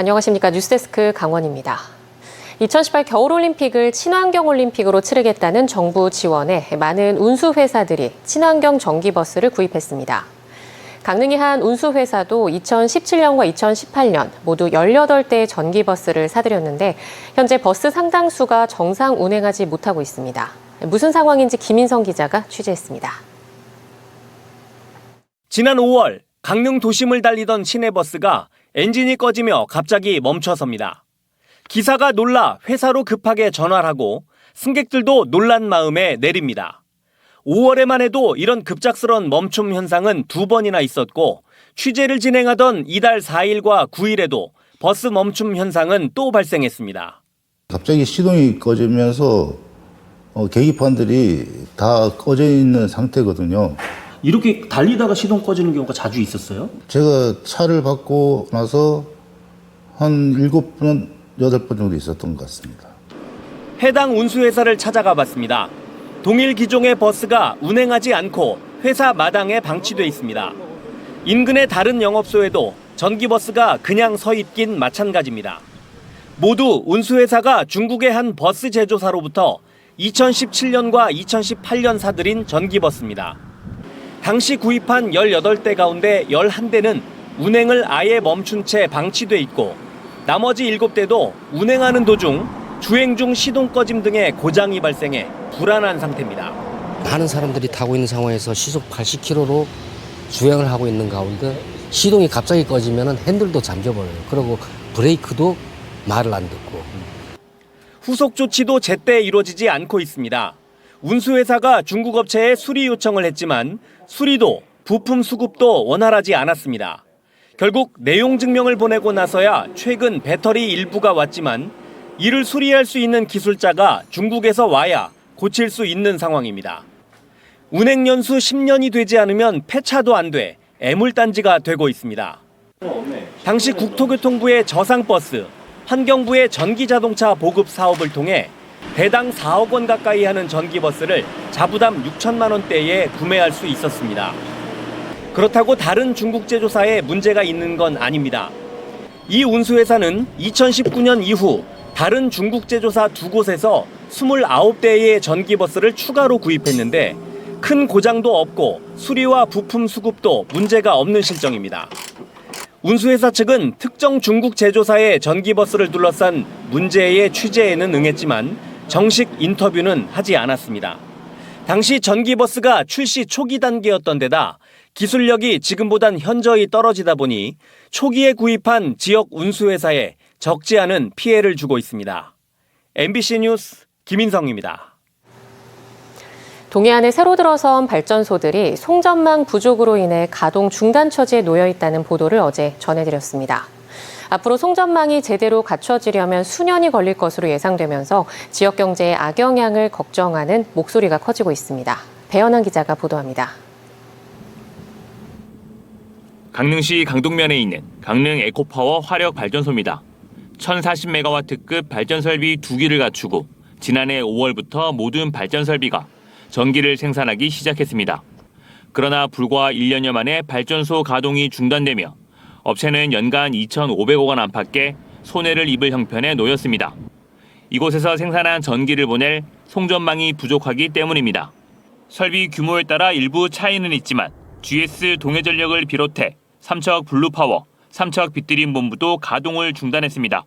안녕하십니까. 뉴스데스크 강원입니다. 2018 겨울올림픽을 친환경올림픽으로 치르겠다는 정부 지원에 많은 운수회사들이 친환경 전기버스를 구입했습니다. 강릉의 한 운수회사도 2017년과 2018년 모두 18대의 전기버스를 사들였는데 현재 버스 상당수가 정상 운행하지 못하고 있습니다. 무슨 상황인지 김인성 기자가 취재했습니다. 지난 5월 강릉 도심을 달리던 시내버스가 엔진이 꺼지며 갑자기 멈춰섭니다. 기사가 놀라 회사로 급하게 전화를 하고 승객들도 놀란 마음에 내립니다. 5월에만 해도 이런 급작스런 멈춤 현상은 2번이나 있었고 취재를 진행하던 이달 4일과 9일에도 버스 멈춤 현상은 또 발생했습니다. 갑자기 시동이 꺼지면서 계기판들이 다 꺼져 있는 상태거든요. 이렇게 달리다가 시동 꺼지는 경우가 자주 있었어요? 제가 차를 받고 나서 한 7번, 8번 정도 있었던 것 같습니다. 해당 운수회사를 찾아가 봤습니다. 동일 기종의 버스가 운행하지 않고 회사 마당에 방치돼 있습니다. 인근의 다른 영업소에도 전기버스가 그냥 서 있긴 마찬가지입니다. 모두 운수회사가 중국의 한 버스 제조사로부터 2017년과 2018년 사들인 전기버스입니다. 당시 구입한 18대 가운데 11대는 운행을 아예 멈춘 채 방치돼 있고 나머지 7대도 운행하는 도중 주행 중 시동 꺼짐 등의 고장이 발생해 불안한 상태입니다. 많은 사람들이 타고 있는 상황에서 시속 80km로 주행을 하고 있는 가운데 시동이 갑자기 꺼지면 핸들도 잠겨버려요. 그리고 브레이크도 말을 안 듣고. 후속 조치도 제때 이루어지지 않고 있습니다. 운수회사가 중국 업체에 수리 요청을 했지만 수리도 부품 수급도 원활하지 않았습니다. 결국 내용 증명을 보내고 나서야 최근 배터리 일부가 왔지만 이를 수리할 수 있는 기술자가 중국에서 와야 고칠 수 있는 상황입니다. 운행 연수 10년이 되지 않으면 폐차도 안 돼 애물단지가 되고 있습니다. 당시 국토교통부의 저상버스, 환경부의 전기자동차 보급 사업을 통해 대당 4억 원 가까이 하는 전기버스를 자부담 6천만 원대에 구매할 수 있었습니다. 그렇다고 다른 중국 제조사에 문제가 있는 건 아닙니다. 이 운수회사는 2019년 이후 다른 중국 제조사 2곳에서 29대의 전기버스를 추가로 구입했는데 큰 고장도 없고 수리와 부품 수급도 문제가 없는 실정입니다. 운수회사 측은 특정 중국 제조사의 전기버스를 둘러싼 문제의 취재에는 응했지만 정식 인터뷰는 하지 않았습니다. 당시 전기버스가 출시 초기 단계였던 데다 기술력이 지금보단 현저히 떨어지다 보니 초기에 구입한 지역 운수회사에 적지 않은 피해를 주고 있습니다. MBC 뉴스 김인성입니다. 동해안에 새로 들어선 발전소들이 송전망 부족으로 인해 가동 중단 처지에 놓여 있다는 보도를 어제 전해드렸습니다. 앞으로 송전망이 제대로 갖춰지려면 수년이 걸릴 것으로 예상되면서 지역 경제의 악영향을 걱정하는 목소리가 커지고 있습니다. 배현환 기자가 보도합니다. 강릉시 강동면에 있는 강릉 에코파워 화력 발전소입니다. 1040메가와트급 발전 설비 2기를 갖추고 지난해 5월부터 모든 발전 설비가 전기를 생산하기 시작했습니다. 그러나 불과 1년여 만에 발전소 가동이 중단되며 업체는 연간 2,500억 원 안팎의 손해를 입을 형편에 놓였습니다. 이곳에서 생산한 전기를 보낼 송전망이 부족하기 때문입니다. 설비 규모에 따라 일부 차이는 있지만 GS 동해전력을 비롯해 삼척 블루파워, 삼척 빗드림 본부도 가동을 중단했습니다.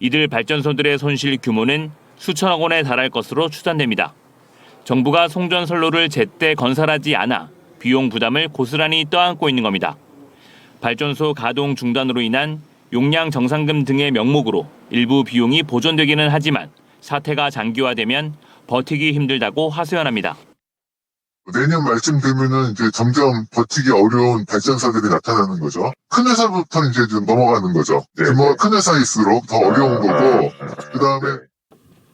이들 발전소들의 손실 규모는 수천억 원에 달할 것으로 추산됩니다. 정부가 송전 선로를 제때 건설하지 않아 비용 부담을 고스란히 떠안고 있는 겁니다. 발전소 가동 중단으로 인한 용량 정상금 등의 명목으로 일부 비용이 보존되기는 하지만 사태가 장기화되면 버티기 힘들다고 하소연합니다. 내년 말쯤 되면은 이제 점점 버티기 어려운 발전사들이 나타나는 거죠. 큰 회사부터 이제 좀 넘어가는 거죠. 규모가 큰 회사일수록 더 어려운 거고, 그 다음에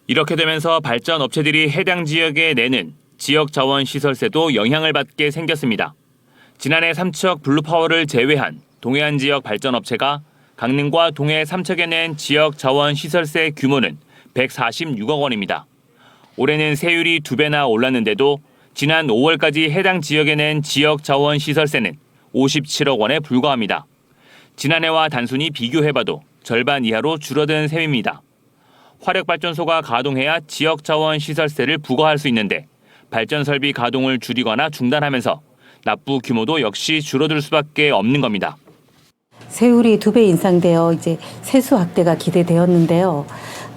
이렇게 되면서 발전 업체들이 해당 지역에 내는 지역 자원 시설세도 영향을 받게 생겼습니다. 지난해 삼척 블루파워를 제외한 동해안 지역 발전 업체가 강릉과 동해 삼척에 낸 지역 자원 시설세 규모는 146억 원입니다. 올해는 세율이 2배나 올랐는데도 지난 5월까지 해당 지역에 낸 지역 자원 시설세는 57억 원에 불과합니다. 지난해와 단순히 비교해봐도 절반 이하로 줄어든 셈입니다. 화력발전소가 가동해야 지역자원 시설세를 부과할 수 있는데 발전 설비 가동을 줄이거나 중단하면서 납부 규모도 역시 줄어들 수밖에 없는 겁니다. 세율이 2배 인상되어 이제 세수 확대가 기대되었는데요.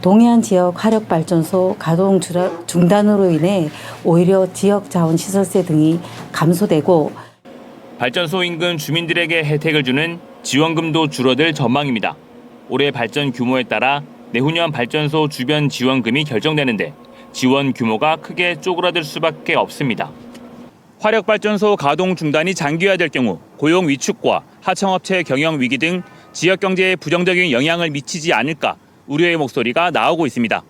동해안 지역 화력발전소 가동 중단으로 인해 오히려 지역 자원 시설세 등이 감소되고 발전소 인근 주민들에게 혜택을 주는 지원금도 줄어들 전망입니다. 올해 발전 규모에 따라 내후년 발전소 주변 지원금이 결정되는데 지원 규모가 크게 쪼그라들 수밖에 없습니다. 화력발전소 가동 중단이 장기화될 경우 고용 위축과 하청업체 경영 위기 등 지역 경제에 부정적인 영향을 미치지 않을까 우려의 목소리가 나오고 있습니다.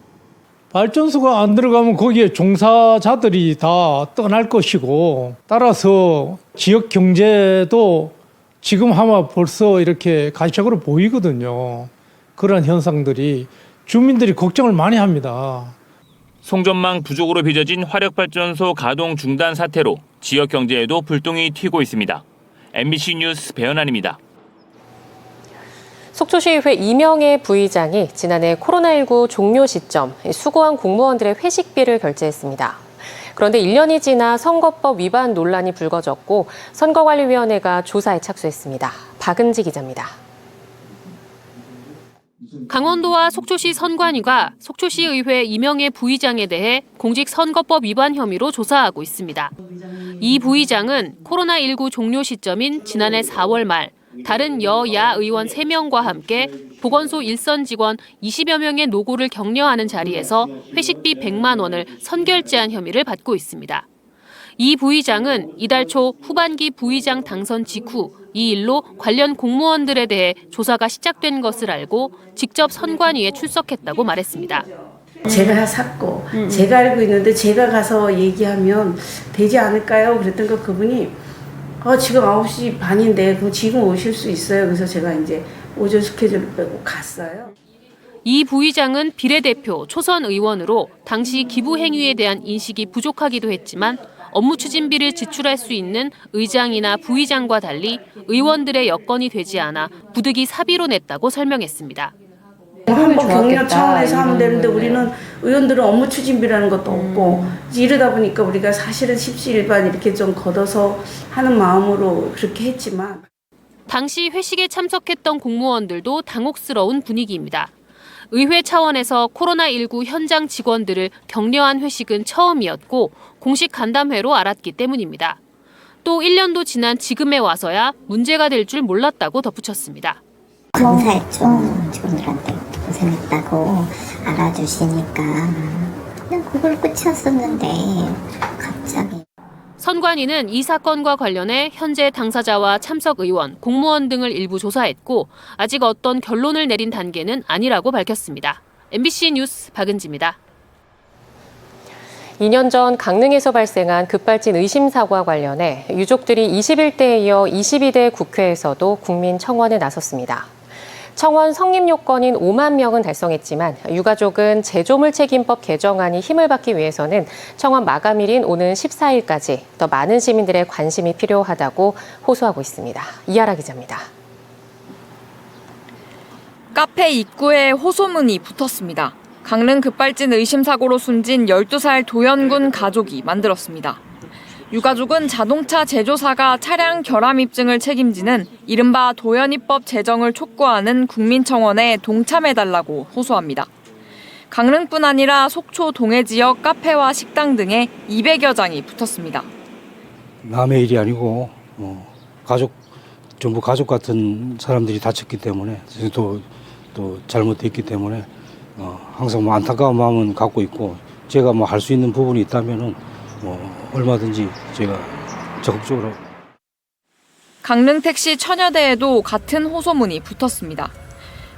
발전소가 안 들어가면 거기에 종사자들이 다 떠날 것이고 따라서 지역 경제도 지금 아마 벌써 이렇게 가시적으로 보이거든요. 그런 현상들이 주민들이 걱정을 많이 합니다. 송전망 부족으로 빚어진 화력발전소 가동 중단 사태로 지역 경제에도 불똥이 튀고 있습니다. MBC 뉴스 배현환입니다. 속초시의회 이명애 부의장이 지난해 코로나19 종료 시점 수고한 공무원들의 회식비를 결제했습니다. 그런데 1년이 지나 선거법 위반 논란이 불거졌고 선거관리위원회가 조사에 착수했습니다. 박은지 기자입니다. 강원도와 속초시 선관위가 속초시의회 이명애 부의장에 대해 공직선거법 위반 혐의로 조사하고 있습니다. 이 부의장은 코로나19 종료 시점인 지난해 4월 말 다른 여야 의원 3명과 함께 보건소 일선 직원 20여 명의 노고를 격려하는 자리에서 회식비 100만 원을 선결제한 혐의를 받고 있습니다. 이 부의장은 이달 초 후반기 부의장 당선 직후 이 일로 관련 공무원들에 대해 조사가 시작된 것을 알고 직접 선관위에 출석했다고 말했습니다. 제가 샀고 제가 알고 있는데 제가 가서 얘기하면 되지 않을까요? 그랬던 거 그분이 지금 9시 반인데 그럼 지금 오실 수 있어요? 그래서 제가 이제 오전 스케줄을 빼고 갔어요. 이 부의장은 비례대표, 초선 의원으로 당시 기부 행위에 대한 인식이 부족하기도 했지만 업무 추진비를 지출할 수 있는 의장이나 부의장과 달리 의원들의 여건이 되지 않아 부득이 사비로 냈다고 설명했습니다. 한번 격려 차원에서 하면 되는데 우리는 의원들은 업무 추진비라는 것도 없고 이러다 보니까 우리가 사실은 십시일반 이렇게 좀 걷어서 하는 마음으로 그렇게 했지만 당시 회식에 참석했던 공무원들도 당혹스러운 분위기입니다. 의회 차원에서 코로나19 현장 직원들을 격려한 회식은 처음이었고 공식 간담회로 알았기 때문입니다. 또 1년도 지난 지금에 와서야 문제가 될 줄 몰랐다고 덧붙였습니다. 감사했죠. 직원들한테 고생했다고 알아주시니까 그냥 그걸 끝이었었는데 갑자기. 선관위는 이 사건과 관련해 현재 당사자와 참석 의원, 공무원 등을 일부 조사했고 아직 어떤 결론을 내린 단계는 아니라고 밝혔습니다. MBC 뉴스 박은지입니다. 2년 전 강릉에서 발생한 급발진 의심 사고와 관련해 유족들이 21대에 이어 22대 국회에서도 국민 청원에 나섰습니다. 청원 성립 요건인 5만 명은 달성했지만 유가족은 제조물 책임법 개정안이 힘을 받기 위해서는 청원 마감일인 오는 14일까지 더 많은 시민들의 관심이 필요하다고 호소하고 있습니다. 이하라 기자입니다. 카페 입구에 호소문이 붙었습니다. 강릉 급발진 의심 사고로 숨진 12살 도연군 가족이 만들었습니다. 유가족은 자동차 제조사가 차량 결함 입증을 책임지는 이른바 도연입법 제정을 촉구하는 국민청원에 동참해달라고 호소합니다. 강릉뿐 아니라 속초 동해 지역 카페와 식당 등에 200여 장이 붙었습니다. 남의 일이 아니고 전부 가족 같은 사람들이 다쳤기 때문에 또 잘못됐기 때문에 항상 안타까운 마음은 갖고 있고 제가 할 수 있는 부분이 있다면은 얼마든지 제가 적극적으로. 강릉택시 천여대에도 같은 호소문이 붙었습니다.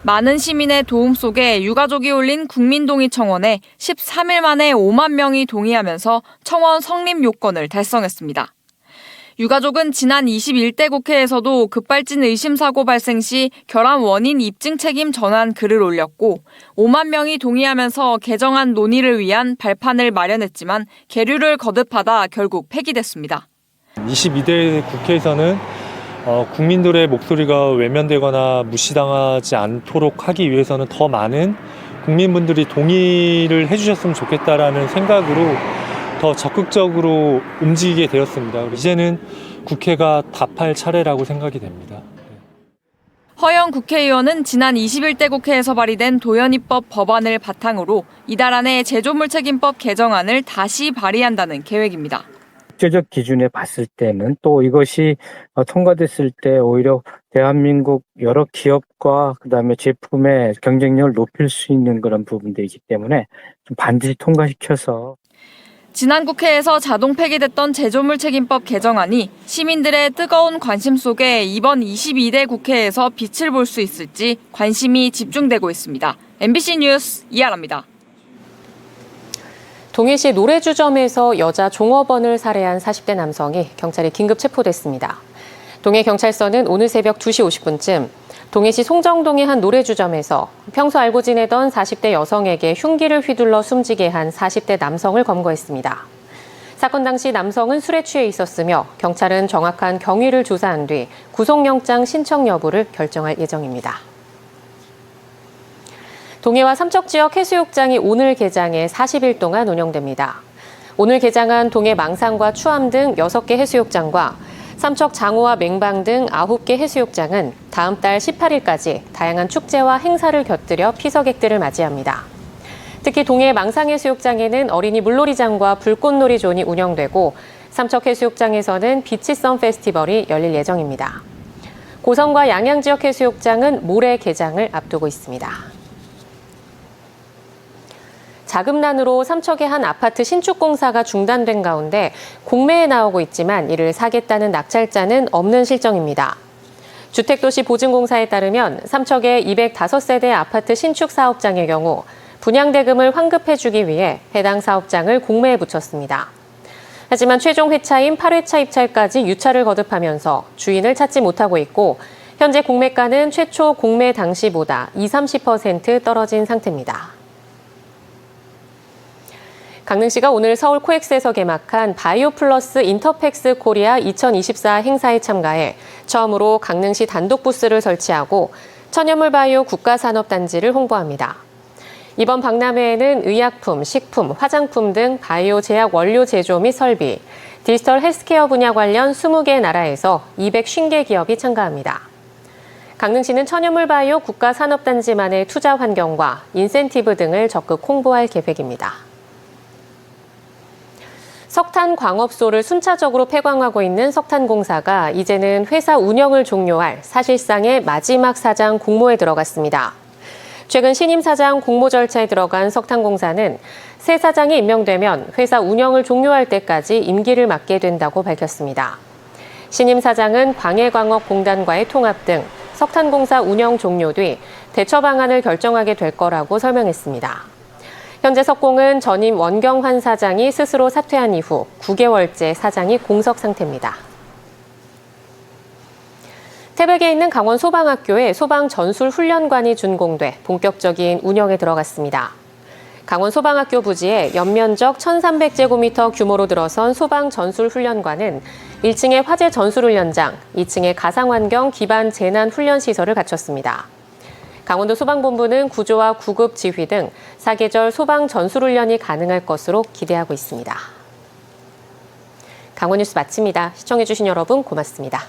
많은 시민의 도움 속에 유가족이 올린 국민동의 청원에 13일 만에 5만 명이 동의하면서 청원 성립 요건을 달성했습니다. 유가족은 지난 21대 국회에서도 급발진 의심 사고 발생 시 결함 원인 입증 책임 전환 글을 올렸고 5만 명이 동의하면서 개정안 논의를 위한 발판을 마련했지만 계류를 거듭하다 결국 폐기됐습니다. 22대 국회에서는 국민들의 목소리가 외면되거나 무시당하지 않도록 하기 위해서는 더 많은 국민분들이 동의를 해주셨으면 좋겠다라는 생각으로 더 적극적으로 움직이게 되었습니다. 이제는 국회가 답할 차례라고 생각이 됩니다. 허영 국회의원은 지난 21대 국회에서 발의된 도연입법 법안을 바탕으로 이달 안에 제조물 책임법 개정안을 다시 발의한다는 계획입니다. 국제적 기준에 봤을 때는 또 이것이 통과됐을 때 오히려 대한민국 여러 기업과 그다음에 제품의 경쟁력을 높일 수 있는 그런 부분들이기 때문에 좀 반드시 통과시켜서 지난 국회에서 자동 폐기됐던 제조물 책임법 개정안이 시민들의 뜨거운 관심 속에 이번 22대 국회에서 빛을 볼 수 있을지 관심이 집중되고 있습니다. MBC 뉴스 이하라입니다. 동해시 노래주점에서 여자 종업원을 살해한 40대 남성이 경찰에 긴급 체포됐습니다. 동해경찰서는 오늘 새벽 2시 50분쯤 동해시 송정동의 한 노래주점에서 평소 알고 지내던 40대 여성에게 흉기를 휘둘러 숨지게 한 40대 남성을 검거했습니다. 사건 당시 남성은 술에 취해 있었으며 경찰은 정확한 경위를 조사한 뒤 구속영장 신청 여부를 결정할 예정입니다. 동해와 삼척 지역 해수욕장이 오늘 개장해 40일 동안 운영됩니다. 오늘 개장한 동해 망산과 추암 등 6개 해수욕장과 삼척 장호와 맹방 등 9개 해수욕장은 다음 달 18일까지 다양한 축제와 행사를 곁들여 피서객들을 맞이합니다. 특히 동해 망상해수욕장에는 어린이 물놀이장과 불꽃놀이 존이 운영되고 삼척 해수욕장에서는 비치선 페스티벌이 열릴 예정입니다. 고성과 양양 지역 해수욕장은 모레 개장을 앞두고 있습니다. 자금난으로 삼척의 한 아파트 신축 공사가 중단된 가운데 공매에 나오고 있지만 이를 사겠다는 낙찰자는 없는 실정입니다. 주택도시보증공사에 따르면 삼척의 205세대 아파트 신축 사업장의 경우 분양대금을 환급해주기 위해 해당 사업장을 공매에 붙였습니다. 하지만 최종 회차인 8회차 입찰까지 유찰을 거듭하면서 주인을 찾지 못하고 있고 현재 공매가는 최초 공매 당시보다 20-30% 떨어진 상태입니다. 강릉시가 오늘 서울 코엑스에서 개막한 바이오 플러스 인터팩스 코리아 2024 행사에 참가해 처음으로 강릉시 단독 부스를 설치하고 천연물 바이오 국가산업단지를 홍보합니다. 이번 박람회에는 의약품, 식품, 화장품 등 바이오 제약 원료 제조 및 설비, 디지털 헬스케어 분야 관련 20개 나라에서 250개 기업이 참가합니다. 강릉시는 천연물 바이오 국가산업단지만의 투자 환경과 인센티브 등을 적극 홍보할 계획입니다. 석탄 광업소를 순차적으로 폐광하고 있는 석탄공사가 이제는 회사 운영을 종료할 사실상의 마지막 사장 공모에 들어갔습니다. 최근 신임 사장 공모 절차에 들어간 석탄공사는 새 사장이 임명되면 회사 운영을 종료할 때까지 임기를 맡게 된다고 밝혔습니다. 신임 사장은 광해광업공단과의 통합 등 석탄공사 운영 종료 뒤 대처 방안을 결정하게 될 거라고 설명했습니다. 현재 석공은 전임 원경환 사장이 스스로 사퇴한 이후 9개월째 사장이 공석 상태입니다. 태백에 있는 강원 소방학교에 소방전술훈련관이 준공돼 본격적인 운영에 들어갔습니다. 강원 소방학교 부지에 연면적 1,300제곱미터 규모로 들어선 소방전술훈련관은 1층에 화재 전술훈련장, 2층에 가상환경 기반 재난훈련시설을 갖췄습니다. 강원도 소방본부는 구조와 구급 지휘 등 사계절 소방 전술훈련이 가능할 것으로 기대하고 있습니다. 강원 뉴스 마칩니다. 시청해주신 여러분 고맙습니다.